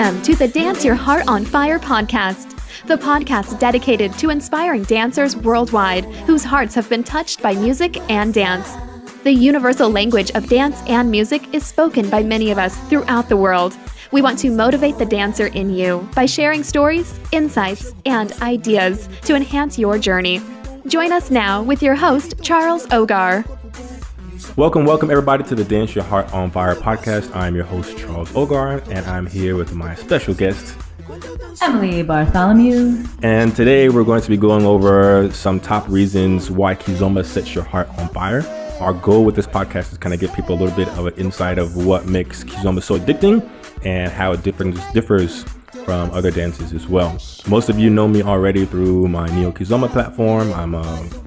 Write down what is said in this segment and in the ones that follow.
Welcome to the Dance Your Heart on Fire podcast, the podcast dedicated to inspiring dancers worldwide whose hearts have been touched by music and dance. The universal language of dance and music is spoken by many of us throughout the world. We want to motivate the dancer in you by sharing stories, insights, and ideas to enhance your journey. Join us now with your host, Charles Ogar. Welcome everybody to the Dance Your Heart on Fire podcast. I'm your host, Charles Ogar, and I'm here with my special guest, Emily Bartholomew. And today we're going to be going over some top reasons why Kizomba sets your heart on fire. Our goal with this podcast is kind of get people a little bit of an insight of what makes Kizomba so addicting and how it differs from other dances as well. Most of you know me already through my Neo Kizomba platform. I'm a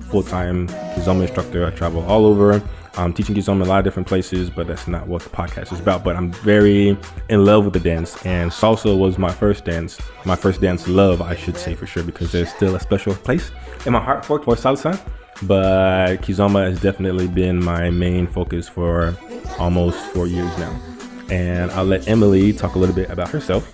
full-time Kizomba instructor. I travel all over. I'm teaching Kizomba in a lot of different places, but that's not what the podcast is about. But I'm very in love with the dance, and salsa was my first dance love, I should say for sure, because there's still a special place in my heart for salsa. But Kizomba has definitely been my main focus for almost 4 years now. And I'll let Emily talk a little bit about herself.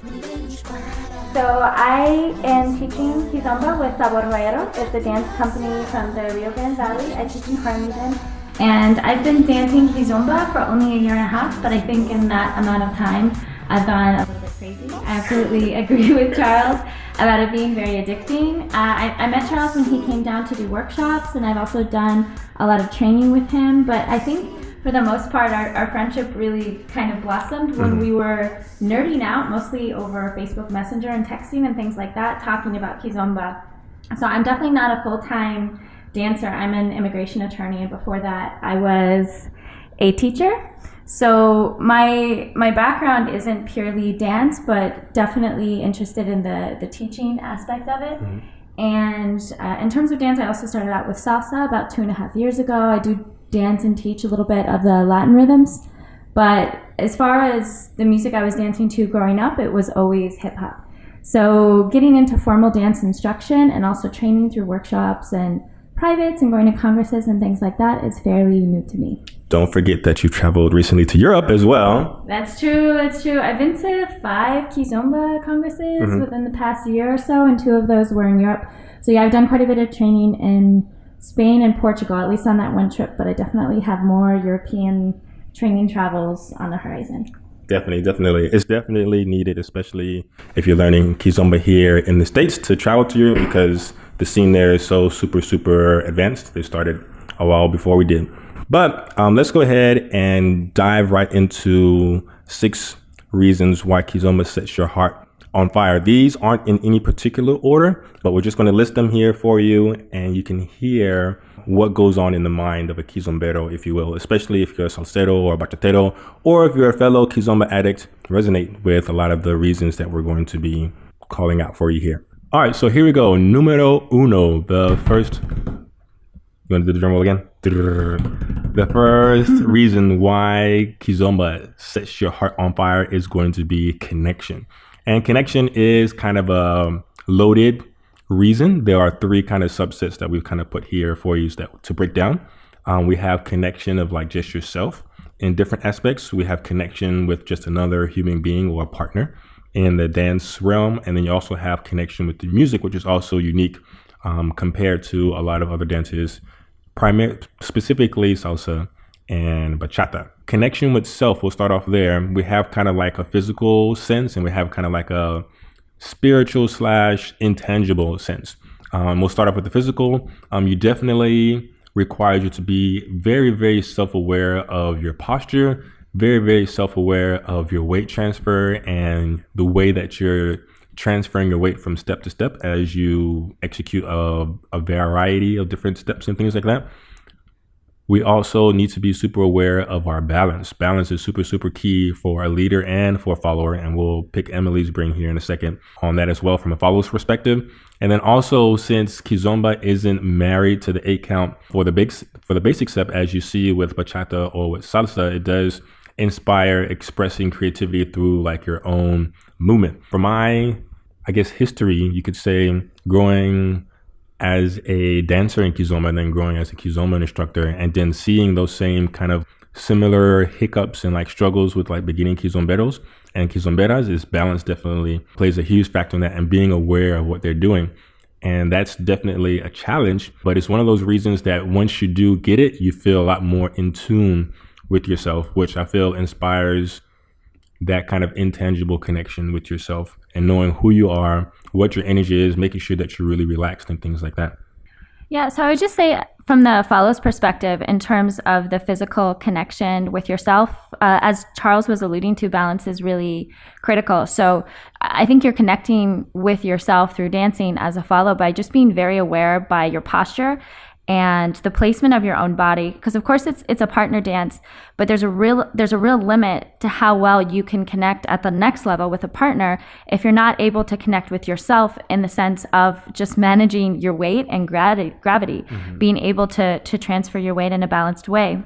So I am teaching Kizomba with Sabor Rollero. It's a dance company from the Rio Grande Valley. I teach in Farmington. And I've been dancing Kizomba for only a year and a half, but I think in that amount of time, I've gone a little bit crazy. I absolutely agree with Charles about it being very addicting. I met Charles when he came down to do workshops, and I've also done a lot of training with him, but I think for the most part, our friendship really kind of blossomed when we were nerding out, mostly over Facebook Messenger and texting and things like that, talking about Kizomba. So I'm definitely not a full-time dancer. I'm an immigration attorney, and before that I was a teacher. So my background isn't purely dance, but definitely interested in the teaching aspect of it. And in terms of dance, I also started out with salsa about 2.5 years ago. I do dance and teach a little bit of the Latin rhythms, but as far as the music I was dancing to growing up, it was always hip hop. So getting into formal dance instruction and also training through workshops and privates and going to congresses and things like that is fairly new to me. Don't forget that you traveled recently to Europe as well. That's true. I've been to 5 Kizomba congresses within the past year or so, and 2 of those were in Europe. So yeah, I've done quite a bit of training in Spain and Portugal, at least on that one trip, but I definitely have more European training travels on the horizon. Definitely. It's definitely needed, especially if you're learning Kizomba here in the States, to travel to Europe, because the scene there is so super advanced. They started a while before we did. But let's go ahead and dive right into 6 reasons why Kizomba sets your heart on fire. These aren't in any particular order, but we're just going to list them here for you, and you can hear what goes on in the mind of a Kizombero, if you will, especially if you're a salsero or bachatero, or if you're a fellow Kizomba addict, resonate with a lot of the reasons that we're going to be calling out for you here. All right, so here we go. Numero uno, the first, you want to do the drum roll again? The first reason why Kizomba sets your heart on fire is going to be connection. And connection is kind of a loaded reason. There are 3 kind of subsets that we've kind of put here for you to break down. We have connection of like just yourself in different aspects. We have connection with just another human being or a partner in the dance realm. And then you also have connection with the music, which is also unique compared to a lot of other dances, specifically salsa and bachata. Connection with self, we'll start off there. We have kind of like a physical sense, and we have kind of like a spiritual / intangible sense. We'll start off with the physical. You definitely requires you to be very self-aware of your posture, very self-aware of your weight transfer and the way that you're transferring your weight from step to step as you execute a variety of different steps and things like that. We also need to be super aware of our balance. Balance is super key for a leader and for a follower, and we'll pick Emily's brain here in a second on that as well from a follower's perspective. And then also, since Kizomba isn't married to the 8 count for the basic step, as you see with bachata or with salsa, it does inspire expressing creativity through like your own movement. For my, I guess, history, you could say, growing as a dancer in Kizomba and then growing as a Kizomba instructor, and then seeing those same kind of similar hiccups and like struggles with like beginning Kizomberos and Kizomberas, is balance definitely plays a huge factor in that, and being aware of what they're doing. And that's definitely a challenge, but it's one of those reasons that once you do get it, you feel a lot more in tune with yourself, which I feel inspires that kind of intangible connection with yourself and knowing who you are, what your energy is, making sure that you're really relaxed and things like that. Yeah, so I would just say from the follows perspective, in terms of the physical connection with yourself, as Charles was alluding to, balance is really critical. So I think you're connecting with yourself through dancing as a follow by just being very aware by your posture and the placement of your own body, because of course it's a partner dance, but there's a real limit to how well you can connect at the next level with a partner if you're not able to connect with yourself in the sense of just managing your weight and gravity, being able to transfer your weight in a balanced way.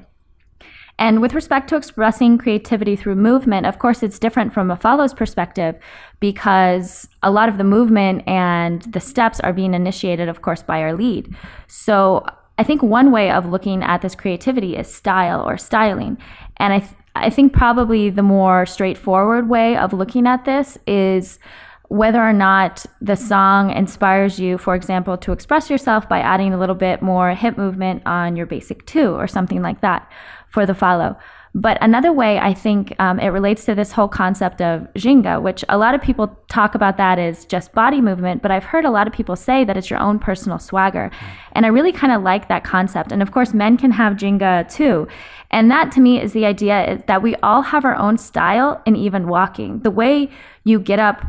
And with respect to expressing creativity through movement, of course, it's different from a follows perspective, because a lot of the movement and the steps are being initiated, of course, by our lead. So I think one way of looking at this creativity is style or styling. And I think probably the more straightforward way of looking at this is whether or not the song inspires you, for example, to express yourself by adding a little bit more hip movement on your basic 2 or something like that for the follow. But another way I think it relates to this whole concept of ginga, which a lot of people talk about that as just body movement, but I've heard a lot of people say that it's your own personal swagger. And I really kind of like that concept. And of course, men can have ginga too. And that to me is the idea is that we all have our own style in even walking. The way you get up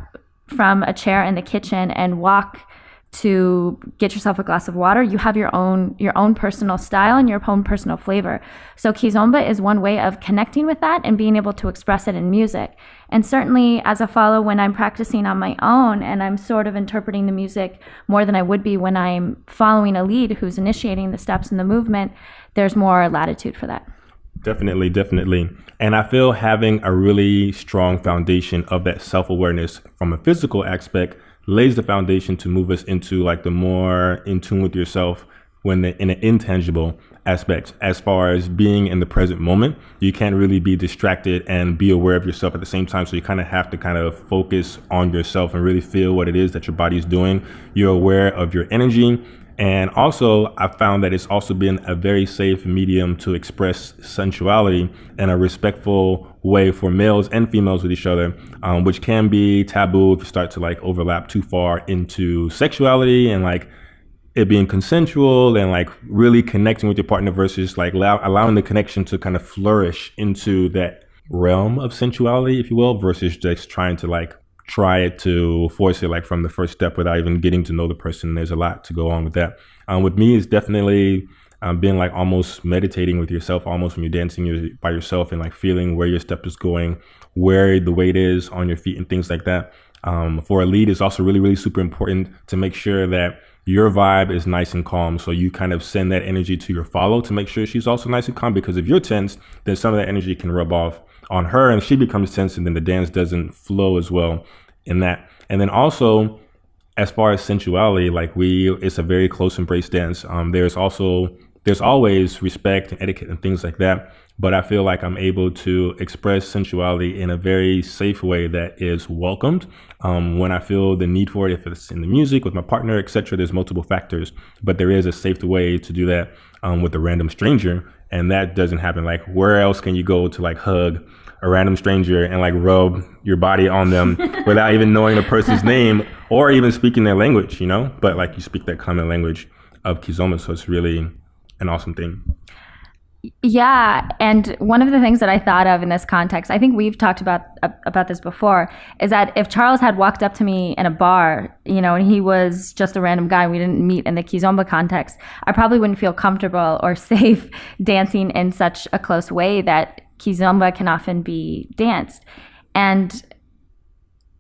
from a chair in the kitchen and walk to get yourself a glass of water, you have your own personal style and your own personal flavor. So Kizomba is one way of connecting with that and being able to express it in music. And certainly as a follow, when I'm practicing on my own and I'm sort of interpreting the music more than I would be when I'm following a lead who's initiating the steps in the movement, there's more latitude for that. Definitely. And I feel having a really strong foundation of that self-awareness from a physical aspect lays the foundation to move us into like the more in tune with yourself in an intangible aspect. As far as being in the present moment, you can't really be distracted and be aware of yourself at the same time. So you kind of have to kind of focus on yourself and really feel what it is that your body's doing. You're aware of your energy. And also, I found that it's also been a very safe medium to express sensuality in a respectful way for males and females with each other, which can be taboo if you start to like overlap too far into sexuality and like it being consensual and like really connecting with your partner versus like allowing the connection to kind of flourish into that realm of sensuality, if you will, versus just trying to like try it to force it like from the first step without even getting to know the person. There's a lot to go on with that. With me, it's definitely being like almost meditating with yourself, almost when you're dancing by yourself and like feeling where your step is going, where the weight is on your feet and things like that. For a lead, it's also really, really super important to make sure that your vibe is nice and calm. So you kind of send that energy to your follow to make sure she's also nice and calm, because if you're tense, then some of that energy can rub off on her and she becomes tense, and then the dance doesn't flow as well in that. And then also, as far as sensuality, like it's a very close embrace dance. There's always respect and etiquette and things like that. But I feel like I'm able to express sensuality in a very safe way that is welcomed. When I feel the need for it, if it's in the music with my partner, etc., there's multiple factors, but there is a safe way to do that with a random stranger. And that doesn't happen. Like, where else can you go to like hug a random stranger and like rub your body on them without even knowing the person's name or even speaking their language, you know? But like you speak that common language of Kizomba, so it's really an awesome thing. Yeah, and one of the things that I thought of in this context, I think we've talked about this before, is that if Charles had walked up to me in a bar, you know, and he was just a random guy, we didn't meet in the Kizomba context, I probably wouldn't feel comfortable or safe dancing in such a close way that Kizomba can often be danced. And,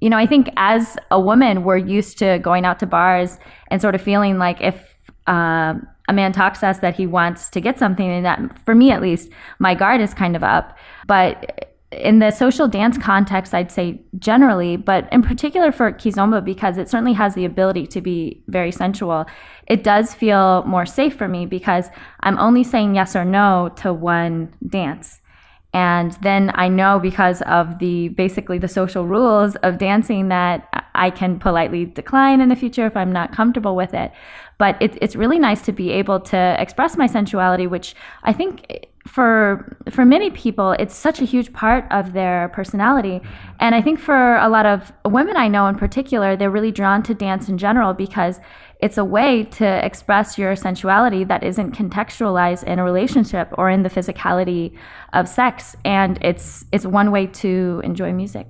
you know, I think as a woman, we're used to going out to bars and sort of feeling like if a man talks to us that he wants to get something, and that, for me at least, my guard is kind of up. But in the social dance context, I'd say generally, but in particular for Kizomba, because it certainly has the ability to be very sensual, it does feel more safe for me because I'm only saying yes or no to one dance. And then I know because of basically the social rules of dancing that I can politely decline in the future if I'm not comfortable with it. But it's really nice to be able to express my sensuality, which I think for many people, it's such a huge part of their personality. And I think for a lot of women I know in particular, they're really drawn to dance in general because it's a way to express your sensuality that isn't contextualized in a relationship or in the physicality of sex. And it's one way to enjoy music.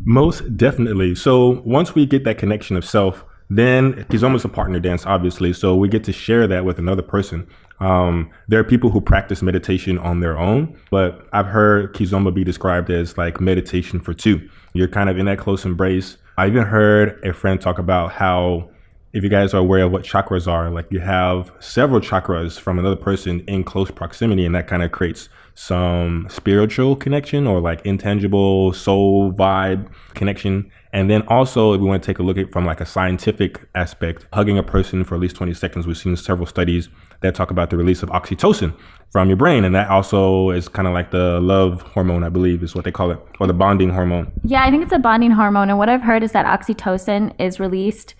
Most definitely. So once we get that connection of self, then Kizomba's a partner dance, obviously. So we get to share that with another person. There are people who practice meditation on their own, but I've heard Kizomba be described as like meditation for two. You're kind of in that close embrace. I even heard a friend talk about how, if you guys are aware of what chakras are, like you have several chakras from another person in close proximity, and that kind of creates some spiritual connection or like intangible soul vibe connection. And then also, if we want to take a look at from like a scientific aspect, hugging a person for at least 20 seconds, we've seen several studies that talk about the release of oxytocin from your brain. And that also is kind of like the love hormone, I believe is what they call it, or the bonding hormone. Yeah, I think it's a bonding hormone. And what I've heard is that oxytocin is released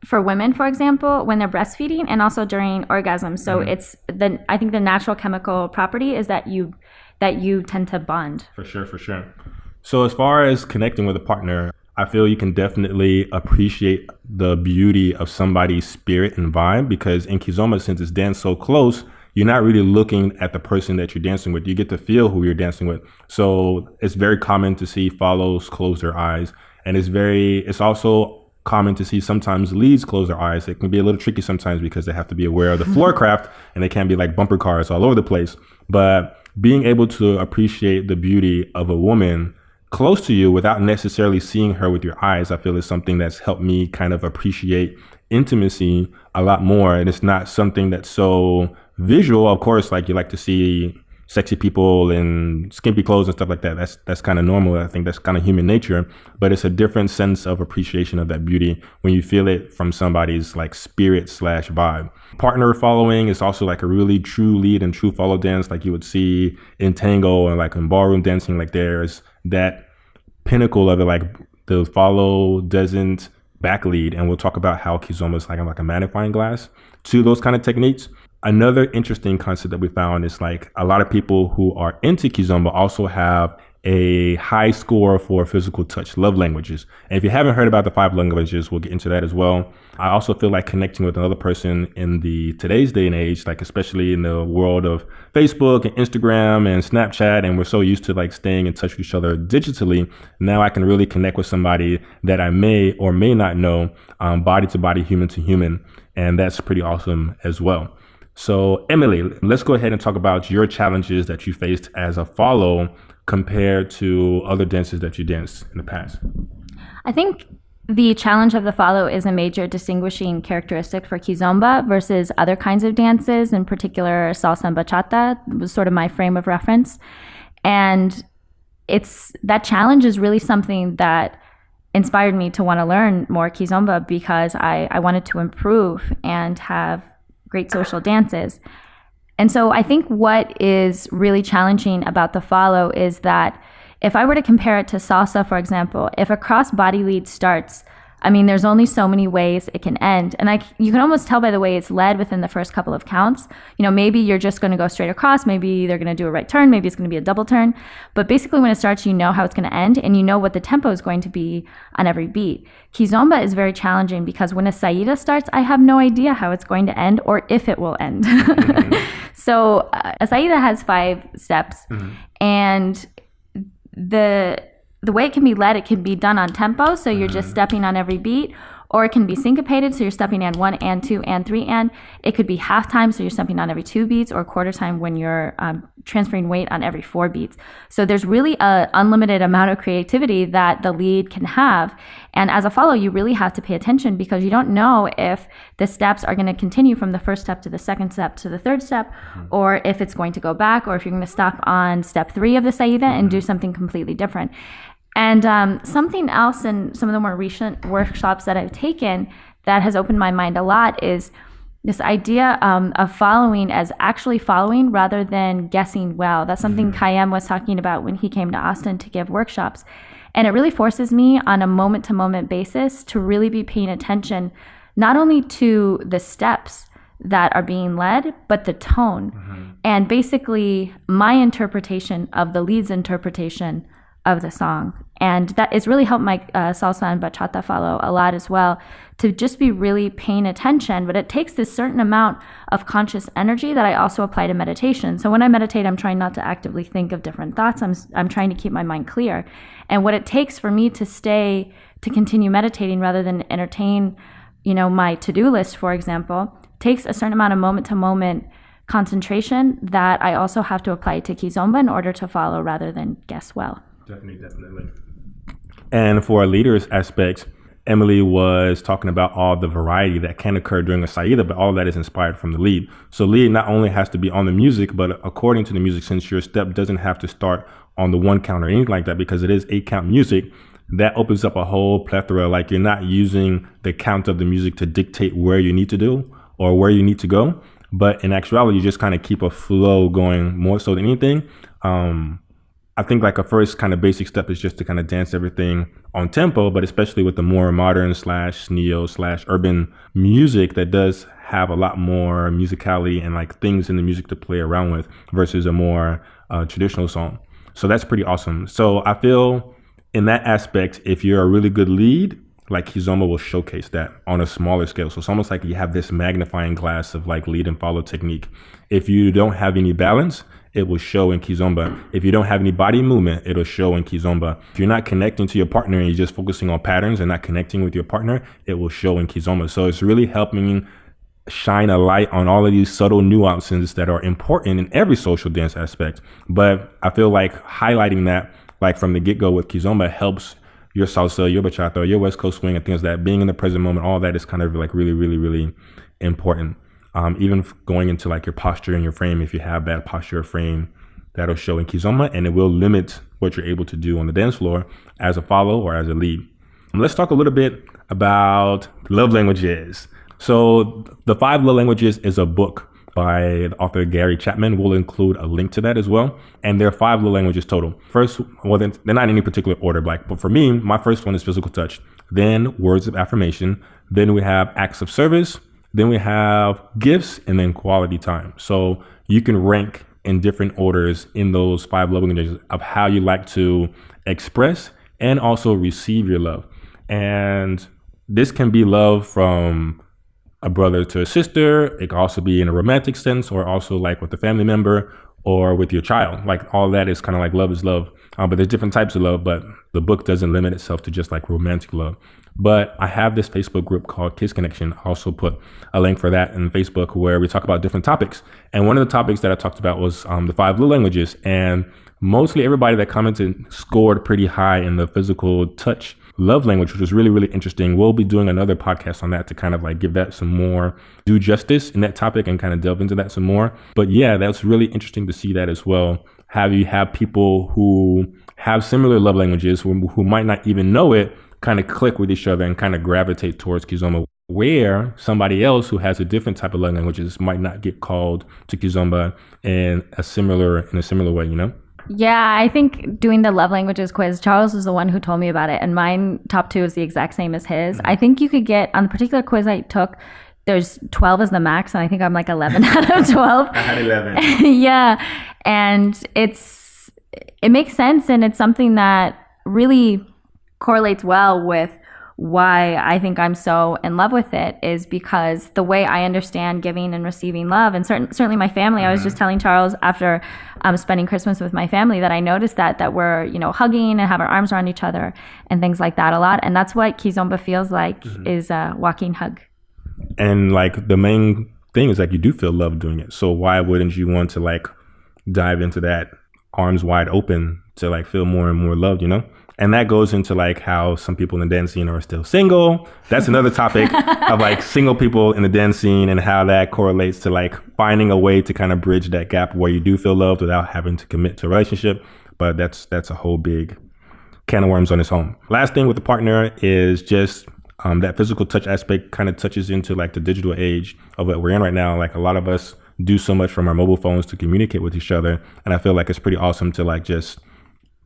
for women, for example, when they're breastfeeding and also during orgasm. So it's I think the natural chemical property is that you tend to bond. For sure. So as far as connecting with a partner, I feel you can definitely appreciate the beauty of somebody's spirit and vibe, because in Kizomba, since it's danced so close, you're not really looking at the person that you're dancing with. You get to feel who you're dancing with. So it's very common to see follows close their eyes. And it's also common to see sometimes leads close their eyes. It can be a little tricky sometimes because they have to be aware of the floor craft and they can't be like bumper cars all over the place. But being able to appreciate the beauty of a woman close to you without necessarily seeing her with your eyes, I feel is something that's helped me kind of appreciate intimacy a lot more. And it's not something that's so visual. Of course, like you like to see sexy people in skimpy clothes and stuff like that. That's kind of normal. I think that's kind of human nature, but it's a different sense of appreciation of that beauty when you feel it from somebody's like spirit / vibe. Partner following is also like a really true lead and true follow dance, like you would see in tango and like in ballroom dancing. Like there's that pinnacle of it, like the follow doesn't back lead. And we'll talk about how Kizomba is like a magnifying glass to those kind of techniques. Another interesting concept that we found is like a lot of people who are into Kizomba also have a high score for physical touch, love languages. And if you haven't heard about the 5 languages, we'll get into that as well. I also feel like connecting with another person in today's day and age, like especially in the world of Facebook and Instagram and Snapchat, and we're so used to like staying in touch with each other digitally. Now I can really connect with somebody that I may or may not know, body to body, human to human. And that's pretty awesome as well. So Emily, let's go ahead and talk about your challenges that you faced as a follow compared to other dances that you danced in the past. I think the challenge of the follow is a major distinguishing characteristic for Kizomba versus other kinds of dances, in particular salsa and bachata was sort of my frame of reference. And that challenge is really something that inspired me to want to learn more Kizomba, because I wanted to improve and have great social dances. And so I think what is really challenging about the follow is that if I were to compare it to salsa, for example, if a cross body lead starts, I mean, there's only so many ways it can end. And you can almost tell by the way it's led within the first couple of counts. You know, maybe you're just going to go straight across. Maybe they're going to do a right turn. Maybe it's going to be a double turn. But basically when it starts, you know how it's going to end and you know what the tempo is going to be on every beat. Kizomba is very challenging because when a saída starts, I have no idea how it's going to end or if it will end. Mm-hmm. So a saída has 5 steps, and the way it can be led, it can be done on tempo, so you're just stepping on every beat, or it can be syncopated, so you're stepping on 1 and 2 and 3 and. It could be half time, so you're stepping on every 2 beats, or quarter time when you're transferring weight on every 4 beats. So there's really an unlimited amount of creativity that the lead can have. And as a follow, you really have to pay attention because you don't know if the steps are going to continue from the first step to the second step to the third step, or if it's going to go back, or if you're going to stop on step 3 of the saída and do something completely different. And something else in some of the more recent workshops that I've taken that has opened my mind a lot is this idea of following as actually following rather than guessing well. That's something Kayem was talking about when he came to Austin to give workshops. And it really forces me on a moment-to-moment basis to really be paying attention not only to the steps that are being led, but the tone. And basically my interpretation of the lead's interpretation of the song. And that has really helped my salsa and bachata follow a lot as well, to just be really paying attention. But it takes this certain amount of conscious energy that I also apply to meditation. So when I meditate, I'm trying not to actively think of different thoughts. I'm trying to keep my mind clear. And what it takes for me to continue meditating rather than entertain, my to-do list, for example, takes a certain amount of moment-to-moment concentration that I also have to apply to Kizomba in order to follow rather than guess well. Definitely. And for a leader's aspects, Emily was talking about all the variety that can occur during a saída, but all that is inspired from the lead. So lead not only has to be on the music, but according to the music, since your step doesn't have to start on the 1 count or anything like that, because it is 8 count music, that opens up a whole plethora. Like, you're not using the count of the music to dictate where you need to do or where you need to go. But in actuality, you just kind of keep a flow going more so than anything. I think like a first kind of basic step is just to kind of dance everything on tempo, but especially with the more modern / neo / urban music that does have a lot more musicality and like things in the music to play around with versus a more traditional song. So that's pretty awesome. So I feel in that aspect, if you're a really good lead, like Kizomba will showcase that on a smaller scale. So it's almost like you have this magnifying glass of like lead and follow technique. If you don't have any balance, it will show in Kizomba. If you don't have any body movement, it'll show in Kizomba. If you're not connecting to your partner and you're just focusing on patterns and not connecting with your partner, it will show in Kizomba. So it's really helping shine a light on all of these subtle nuances that are important in every social dance aspect. But I feel like highlighting that, like from the get-go with Kizomba, helps your salsa, your bachata, your West Coast swing, and things like that. Being in the present moment, all that is kind of like really, really, really important. Even going into like your posture and your frame, if you have bad posture or frame, that'll show in Kizomba, and it will limit what you're able to do on the dance floor as a follow or as a lead. Let's talk a little bit about love languages. So the 5 Love Languages is a book by the author Gary Chapman. We'll include a link to that as well. And there are 5 love languages total. First, well, they're not in any particular order, but for me, my first one is physical touch. Then words of affirmation. Then we have acts of service. Then we have gifts, and then quality time. So you can rank in different orders in those 5 love languages of how you like to express and also receive your love. And this can be love from a brother to a sister. It can also be in a romantic sense, or also like with a family member or with your child. Like all that is kind of like love is love. But there's different types of love, but the book doesn't limit itself to just like romantic love. But I have this Facebook group called Kids Connection. I also put a link for that in Facebook where we talk about different topics. And one of the topics that I talked about was the 5 love languages. And mostly everybody that commented scored pretty high in the physical touch love language, which was really, really interesting. We'll be doing another podcast on that to kind of like give that some more due justice in that topic and kind of delve into that some more. But yeah, that's really interesting to see that as well. You have people who have similar love languages who might not even know it, kind of click with each other and kind of gravitate towards Kizomba, where somebody else who has a different type of love languages might not get called to Kizomba in a similar way, you know? Yeah, I think doing the love languages quiz, Charles was the one who told me about it, and mine top 2 is the exact same as his. I think you could get, on the particular quiz I took, there's 12 as the max, and I think I'm like 11 out of 12. I had 11. Yeah, and it makes sense, and it's something that really correlates well with why I think I'm so in love with it, is because the way I understand giving and receiving love, and certainly my family, I was just telling Charles after spending Christmas with my family that I noticed that we're, hugging and have our arms around each other and things like that a lot. And that's what Kizomba feels like, is a walking hug. And like the main thing is like you do feel love doing it. So why wouldn't you want to like dive into that arms wide open to like feel more and more loved, And that goes into like how some people in the dance scene are still single. That's another topic of like single people in the dance scene and how that correlates to like finding a way to kind of bridge that gap where you do feel loved without having to commit to a relationship. But that's a whole big can of worms on its own. Last thing with the partner is just That physical touch aspect kind of touches into like the digital age of what we're in right now. Like a lot of us do so much from our mobile phones to communicate with each other. And I feel like it's pretty awesome to like just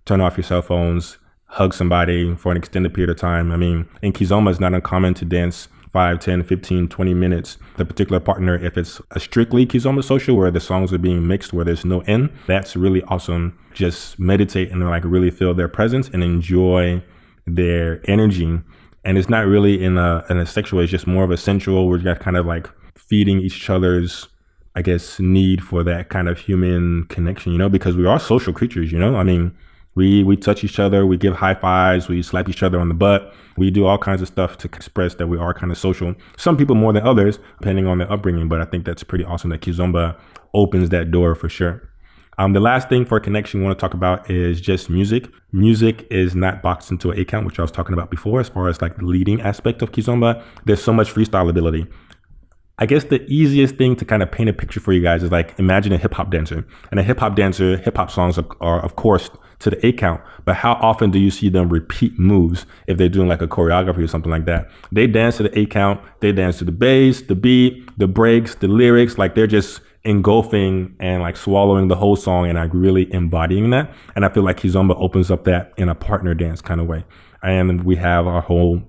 turn off your cell phones, hug somebody for an extended period of time. I mean, in Kizomba, it's not uncommon to dance 5, 10, 15, 20 minutes. The particular partner, if it's a strictly Kizomba social where the songs are being mixed, where there's no end, that's really awesome. Just meditate and like really feel their presence and enjoy their energy. And it's not really in a sexual way, it's just more of a sensual, we're just kind of like feeding each other's, I guess, need for that kind of human connection, you know, because we are social creatures, you know. I mean, we touch each other, we give high fives, we slap each other on the butt, we do all kinds of stuff to express that we are kind of social. Some people more than others, depending on their upbringing, but I think that's pretty awesome that Kizomba opens that door for sure. The last thing for connection we want to talk about is just music. Music is not boxed into an 8 count, which I was talking about before, as far as like the leading aspect of Kizomba. There's so much freestyle ability. I guess the easiest thing to kind of paint a picture for you guys is like, imagine a hip hop dancer. And a hip hop dancer, hip hop songs are of course to the 8 count, but how often do you see them repeat moves if they're doing like a choreography or something like that? They dance to the 8 count, they dance to the bass, the beat, the breaks, the lyrics, like they're just engulfing and like swallowing the whole song and like really embodying that. And I feel like Kizomba opens up that in a partner dance kind of way. And we have our whole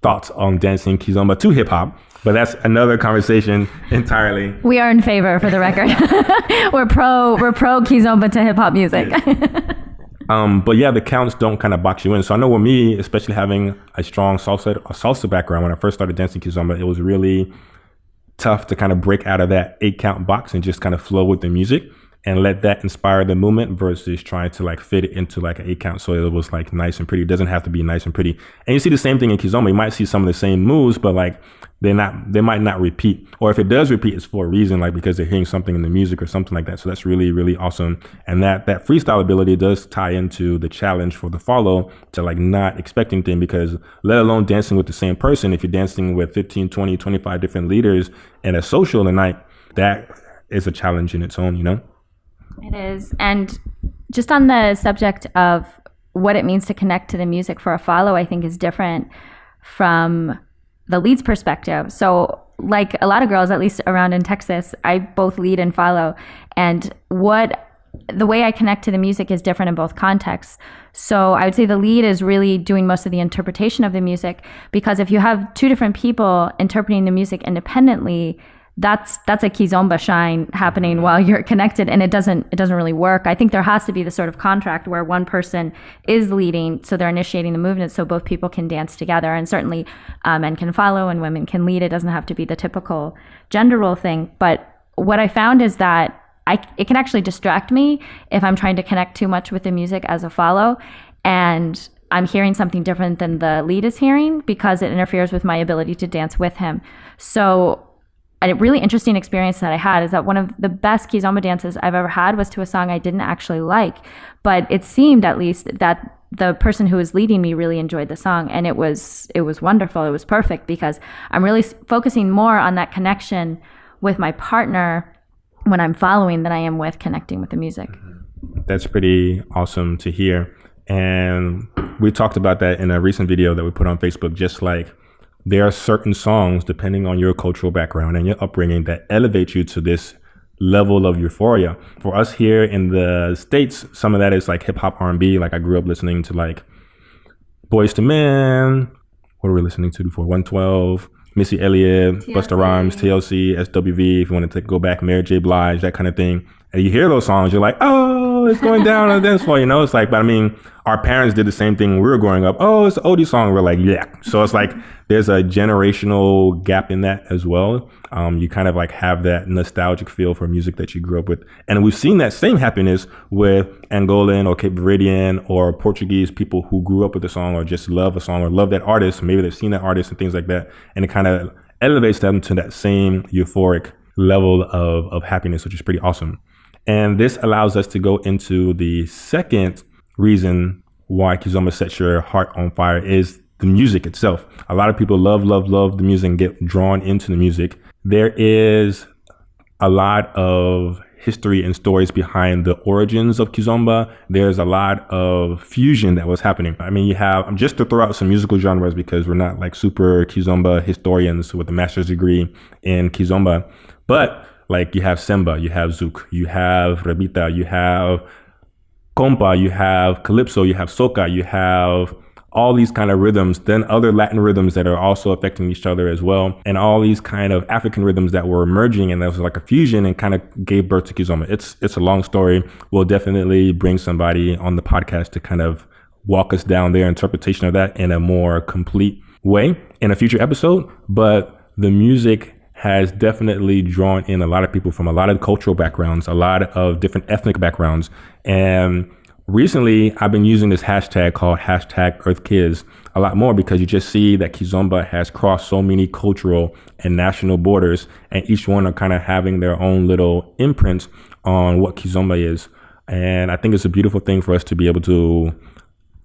thoughts on dancing Kizomba to hip hop, but that's another conversation entirely. We are in favor, for the record. we're pro Kizomba to hip hop music. But yeah, the counts don't kind of box you in. So I know with me, especially having a strong salsa background, when I first started dancing Kizomba, it was really tough to kind of break out of that 8 count box and just kind of flow with the music and let that inspire the movement versus trying to like fit it into like an 8 count. So it was like nice and pretty. It doesn't have to be nice and pretty. And you see the same thing in Kizomba. You might see some of the same moves, but like they might not repeat. Or if it does repeat, it's for a reason, like because they're hearing something in the music or something like that. So that's really, really awesome. And that freestyle ability does tie into the challenge for the follow to like not expecting things, because let alone dancing with the same person, if you're dancing with 15, 20, 25 different leaders in a social tonight, that is a challenge in its own, you know? It is. And just on the subject of what it means to connect to the music for a follow, I think is different from the lead's perspective. So like a lot of girls, at least around in Texas, I both lead and follow. And the way I connect to the music is different in both contexts. So I would say the lead is really doing most of the interpretation of the music, because if you have 2 different people interpreting the music independently, that's a Kizomba shine happening while you're connected, and it doesn't really work. I think there has to be the sort of contract where one person is leading, so they're initiating the movement, so both people can dance together. And certainly men can follow and women can lead. It doesn't have to be the typical gender role thing. But what I found is that it can actually distract me if I'm trying to connect too much with the music as a follow, and I'm hearing something different than the lead is hearing, because it interferes with my ability to dance with him. So a really interesting experience that I had is that one of the best Kizomba dances I've ever had was to a song I didn't actually like, but it seemed at least that the person who was leading me really enjoyed the song, and it was wonderful. It was perfect, because I'm really focusing more on that connection with my partner when I'm following than I am with connecting with the music. That's pretty awesome to hear. And we talked about that in a recent video that we put on Facebook, just like there are certain songs, depending on your cultural background and your upbringing, that elevate you to this level of euphoria. For us here in the States, some of that is like hip hop R&B. Like I grew up listening to like Boyz II Men. What were we listening to before? 112, Missy Elliott, Busta Rhymes, TLC, SWV, if you want to go back, Mary J. Blige, that kind of thing. And you hear those songs, you're like, oh, it's going down on the dance floor, you know? It's like, but I mean, our parents did the same thing when we were growing up. Oh, it's an oldie song. We're like, yeah. So it's like, there's a generational gap in that as well. You kind of like have that nostalgic feel for music that you grew up with. And we've seen that same happiness with Angolan or Cape Verdean or Portuguese people who grew up with the song or just love a song or love that artist. Maybe they've seen that artist and things like that. And it kind of elevates them to that same euphoric level of happiness, which is pretty awesome. And this allows us to go into the second reason why Kizomba sets your heart on fire is the music itself. A lot of people love the music and get drawn into the music. There is a lot of history and stories behind the origins of Kizomba. There's a lot of fusion that was happening. I mean, you have, just to throw out some musical genres because we're not like super Kizomba historians with a master's degree in Kizomba, but like you have Semba, you have Zouk, you have Rabita, you have Compa, you have Calypso, you have Soca, you have all these kind of rhythms, then other Latin rhythms that are also affecting each other as well, and all these kind of African rhythms that were emerging, and that was like a fusion and kind of gave birth to Kizomba. It's a long story. We'll definitely bring somebody on the podcast to kind of walk us down their interpretation of that in a more complete way in a future episode. But the music has definitely drawn in a lot of people from a lot of cultural backgrounds, a lot of different ethnic backgrounds. And recently, I've been using this hashtag called #EarthKiz a lot more because you just see that Kizomba has crossed so many cultural and national borders, and each one are kind of having their own little imprints on what Kizomba is. And I think it's a beautiful thing for us to be able to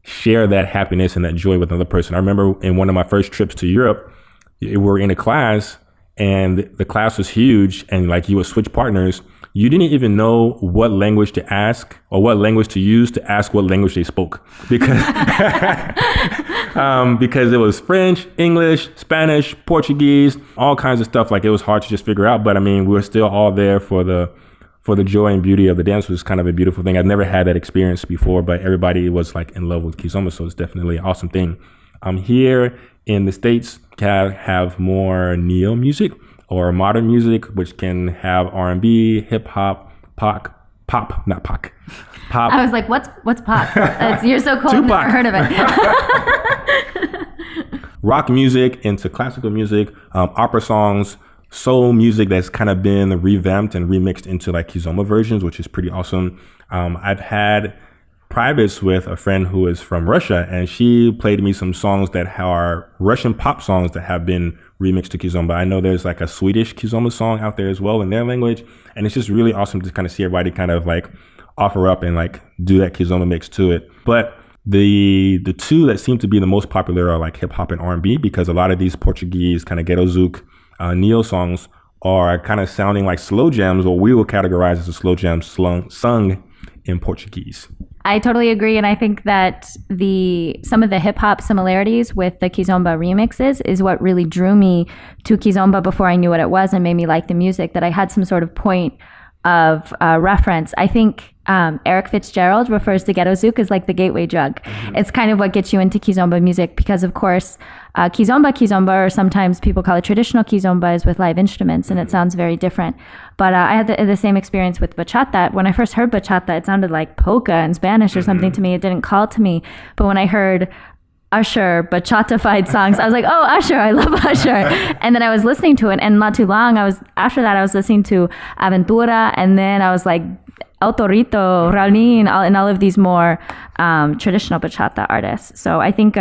share that happiness and that joy with another person. I remember in one of my first trips to Europe, we were in a class and the class was huge, and like you would switch partners. You didn't even know what language to ask or what language to use to ask what language they spoke because because it was French, English, Spanish, Portuguese, all kinds of stuff. Like it was hard to just figure out. But I mean, we were still all there for the joy and beauty of the dance, which was kind of a beautiful thing. I've never had that experience before, but everybody was like in love with Kizomba, so it's definitely an awesome thing. Here in the States, can have more neo music or modern music, which can have R&B, hip hop, pop. I was like, what's pop? You're so cool. I've never heard of it. Rock music into classical music, opera songs, soul music that's kind of been revamped and remixed into like Kizomba versions, which is pretty awesome. I've had privates with a friend who is from Russia, and she played me some songs that are Russian pop songs that have been remixed to Kizomba. I know there's like a Swedish Kizomba song out there as well in their language, and it's just really awesome to kind of see everybody kind of like offer up and like do that Kizomba mix to it. But the two that seem to be the most popular are like hip hop and R&B, because a lot of these Portuguese kind of ghetto zouk neo songs are kind of sounding like slow jams, or we will categorize as a slow jam sung in Portuguese. I totally agree, and I think that some of the hip hop similarities with the Kizomba remixes is what really drew me to Kizomba before I knew what it was and made me like the music. That I had some sort of point of reference. I think Eric Fitzgerald refers to ghetto zouk as like the gateway drug. Mm-hmm. It's kind of what gets you into Kizomba music because, of course, Kizomba, or sometimes people call it traditional Kizomba, is with live instruments, and it sounds very different. But I had the same experience with bachata. When I first heard bachata, it sounded like polka in Spanish or something to me. It didn't call to me. But when I heard Usher bachata-fied songs, I was like, oh, Usher, I love Usher. And then I was listening to it, and not too long, after that I was listening to Aventura, and then I was like El Torito, Raulín, and all of these more traditional bachata artists. So I think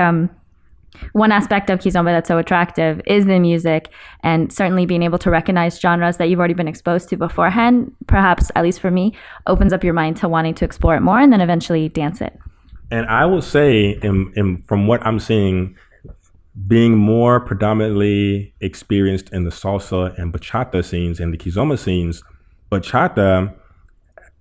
one aspect of Kizomba that's so attractive is the music, and certainly being able to recognize genres that you've already been exposed to beforehand, perhaps, at least for me, opens up your mind to wanting to explore it more and then eventually dance it. And I will say, from what I'm seeing, being more predominantly experienced in the salsa and bachata scenes and the Kizomba scenes, bachata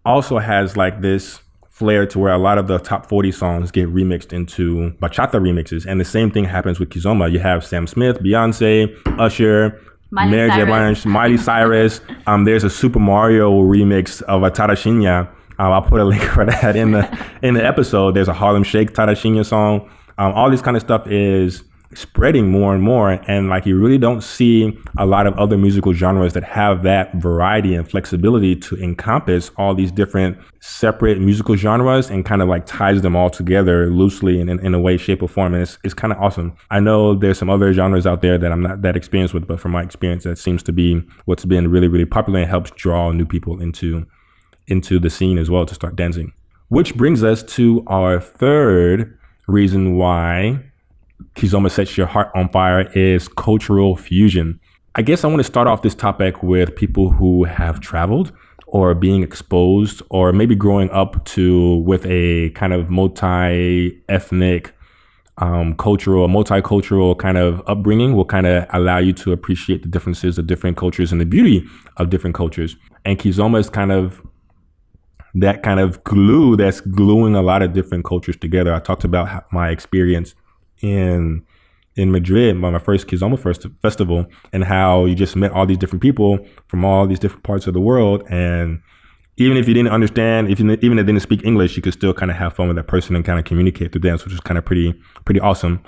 also has like this flair to where a lot of the top 40 songs get remixed into bachata remixes. And the same thing happens with Kizomba. You have Sam Smith, Beyonce, Usher, Mary J. Blige, Miley Cyrus. There's a Super Mario remix of a Tarashinha. I'll put a link for that in the episode. There's a Harlem Shake Tarashinha song. All this kind of stuff is spreading more and more, and like you really don't see a lot of other musical genres that have that variety and flexibility to encompass all these different separate musical genres and kind of like ties them all together loosely in a way, shape, or form. And it's kind of awesome. I know there's some other genres out there that I'm not that experienced with, but from my experience, that seems to be what's been really, really popular and helps draw new people into the scene as well to start dancing. Which brings us to our third reason why Kizomba sets your heart on fire is cultural fusion. I guess I want to start off this topic with people who have traveled or being exposed or maybe growing up with a kind of multi-ethnic cultural, multicultural kind of upbringing will kind of allow you to appreciate the differences of different cultures and the beauty of different cultures. And Kizomba is kind of that kind of glue that's gluing a lot of different cultures together. I talked about my experience in Madrid, my first Kizomba festival, and how you just met all these different people from all these different parts of the world. And even if you didn't understand, even if they didn't speak English, you could still kind of have fun with that person and kind of communicate through dance, which is kind of pretty awesome.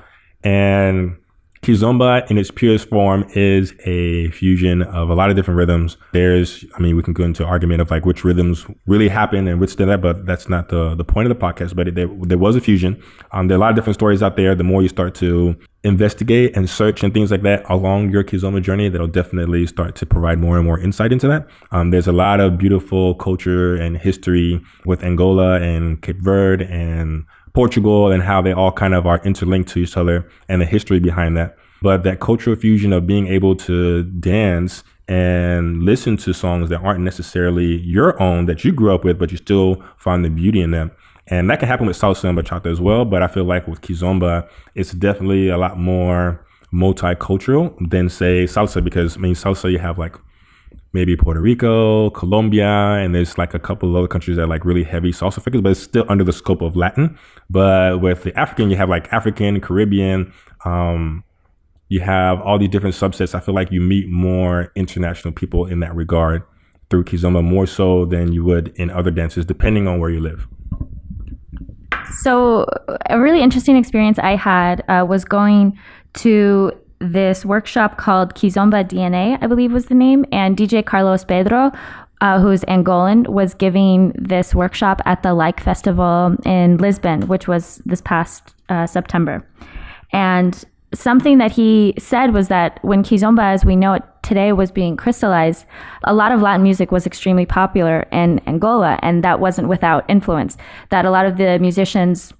And Kizomba in its purest form is a fusion of a lot of different rhythms. We can go into argument of like which rhythms really happen and which did that, but that's not the point of the podcast. But there was a fusion. There are a lot of different stories out there. The more you start to investigate and search and things like that along your Kizomba journey, that'll definitely start to provide more and more insight into that. There's a lot of beautiful culture and history with Angola and Cape Verde and Portugal and how they all kind of are interlinked to each other and the history behind that. But that cultural fusion of being able to dance and listen to songs that aren't necessarily your own that you grew up with, but you still find the beauty in them. And that can happen with salsa and bachata as well. But I feel like with Kizomba, it's definitely a lot more multicultural than say salsa, because salsa, you have like maybe Puerto Rico, Colombia, and there's like a couple of other countries that are like really heavy salsa figures, but it's still under the scope of Latin. But with the African, you have like African, Caribbean, you have all these different subsets. I feel like you meet more international people in that regard through Kizomba, more so than you would in other dances, depending on where you live. So a really interesting experience I had was going to this workshop called Kizomba DNA, I believe was the name, and DJ Carlos Pedro, who's Angolan, was giving this workshop at the Like Festival in Lisbon, which was this past September. And something that he said was that when Kizomba, as we know it today, was being crystallized, a lot of Latin music was extremely popular in Angola, and that wasn't without influence. That a lot of the musicians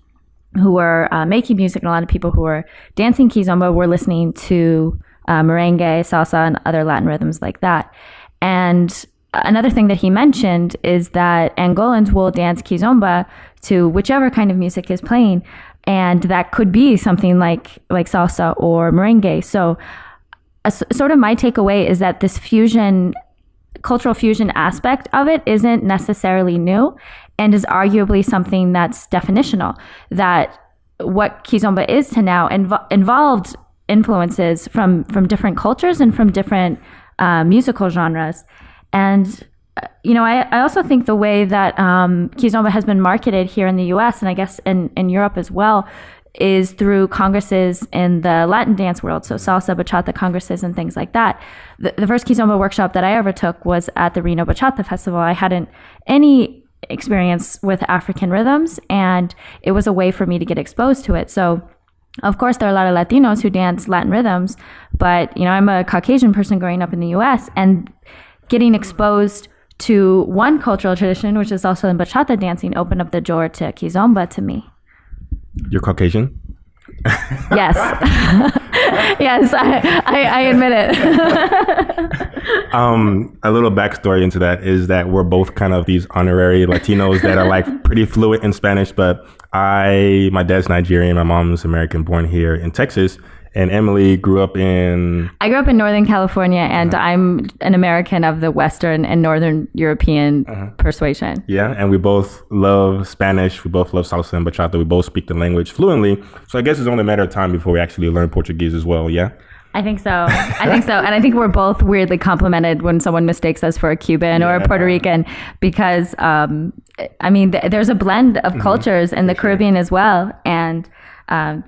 who were making music and a lot of people who were dancing Kizomba were listening to merengue, salsa, and other Latin rhythms like that. And another thing that he mentioned is that Angolans will dance Kizomba to whichever kind of music is playing, and that could be something like salsa or merengue. So sort of my takeaway is that this fusion, cultural fusion aspect of it isn't necessarily new and is arguably something that's definitional, that what Kizomba is to now involved influences from different cultures and from different musical genres. And I also think the way that Kizomba has been marketed here in the US, and I guess in Europe as well, is through congresses in the Latin dance world, so salsa, bachata congresses and things like that. The first Kizomba workshop that I ever took was at the Reno Bachata Festival. I hadn't any experience with African rhythms, and it was a way for me to get exposed to it. So of course, there are a lot of Latinos who dance Latin rhythms, but I'm a Caucasian person growing up in the US, and getting exposed to one cultural tradition, which is also in bachata dancing, opened up the door to Kizomba to me. You're Caucasian? Yes. Yes, I admit it. A little backstory into that is that we're both kind of these honorary Latinos that are like pretty fluent in Spanish, but my dad's Nigerian, my mom's American, born here in Texas. And Emily grew up in... I grew up in Northern California, and I'm an American of the Western and Northern European persuasion. Yeah, and we both love Spanish. We both love salsa and bachata. We both speak the language fluently. So I guess it's only a matter of time before we actually learn Portuguese as well, yeah? I think so. And I think we're both weirdly complimented when someone mistakes us for a Cuban or a Puerto Rican, because, there's a blend of cultures in the Caribbean as well. And... there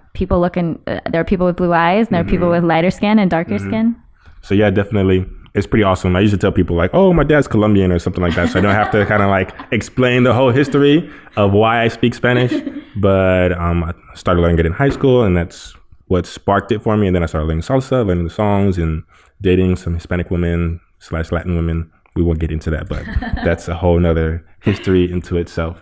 are people with blue eyes, and there are people with lighter skin and darker skin. So yeah, definitely. It's pretty awesome. I used to tell people like, oh, my dad's Colombian or something like that. So I don't have to kind of like explain the whole history of why I speak Spanish. But I started learning it in high school, and that's what sparked it for me. And then I started learning salsa, learning the songs, and dating some Hispanic women / Latin women. We won't get into that, but that's a whole nother history into itself.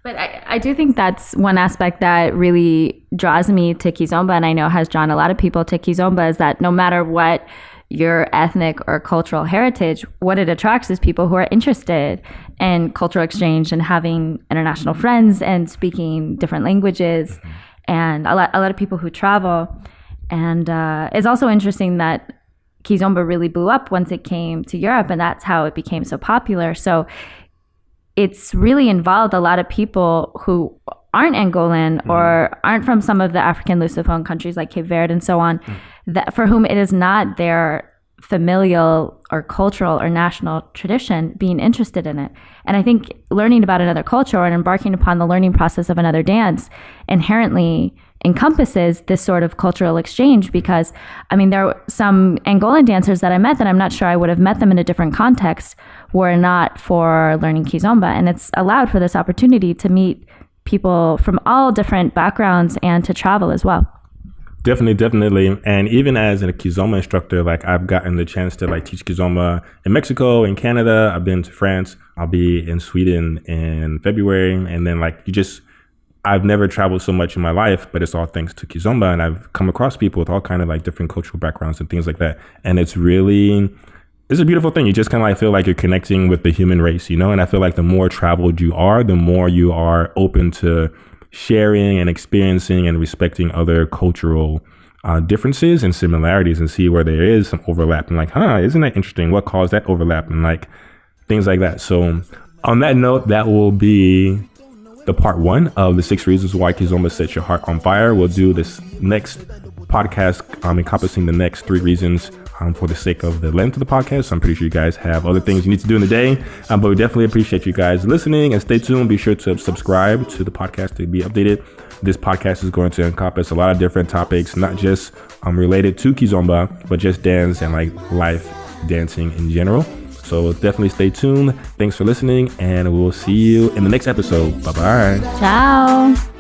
But I do think that's one aspect that really draws me to Kizomba, and I know has drawn a lot of people to Kizomba, is that no matter what your ethnic or cultural heritage, what it attracts is people who are interested in cultural exchange and having international friends and speaking different languages. and a lot of people who travel. And it's also interesting that Kizomba really blew up once it came to Europe, and that's how it became so popular. So it's really involved a lot of people who aren't Angolan or aren't from some of the African Lusophone countries like Cape Verde and so on, that for whom it is not their familial or cultural or national tradition being interested in it. And I think learning about another culture and embarking upon the learning process of another dance inherently encompasses this sort of cultural exchange, because I mean, there are some Angolan dancers that I met that I'm not sure I would have met them in a different context were not for learning Kizomba. And it's allowed for this opportunity to meet people from all different backgrounds and to travel as well. Definitely. And even as a Kizomba instructor, like I've gotten the chance to like teach Kizomba in Mexico, in Canada. I've been to France. I'll be in Sweden in February. And then like I've never traveled so much in my life, but it's all thanks to Kizomba. And I've come across people with all kind of like different cultural backgrounds and things like that. And it's a beautiful thing. You just kind of like feel like you're connecting with the human race, you know? And I feel like the more traveled you are, the more you are open to sharing and experiencing and respecting other cultural differences and similarities, and see where there is some overlap, and like, isn't that interesting? What caused that overlap? And like things like that. So on that note, that will be the part 1 of the 6 reasons why Kizomba sets your heart on fire. We'll do this next podcast encompassing the next 3 reasons for the sake of the length of the podcast. So I'm pretty sure you guys have other things you need to do in the day, but we definitely appreciate you guys listening, and stay tuned. Be sure to subscribe to the podcast to be updated. This podcast is going to encompass a lot of different topics, not just related to Kizomba, but just dance and like life dancing in general. So definitely stay tuned. Thanks for listening, and we'll see you in the next episode. Bye-bye. Ciao.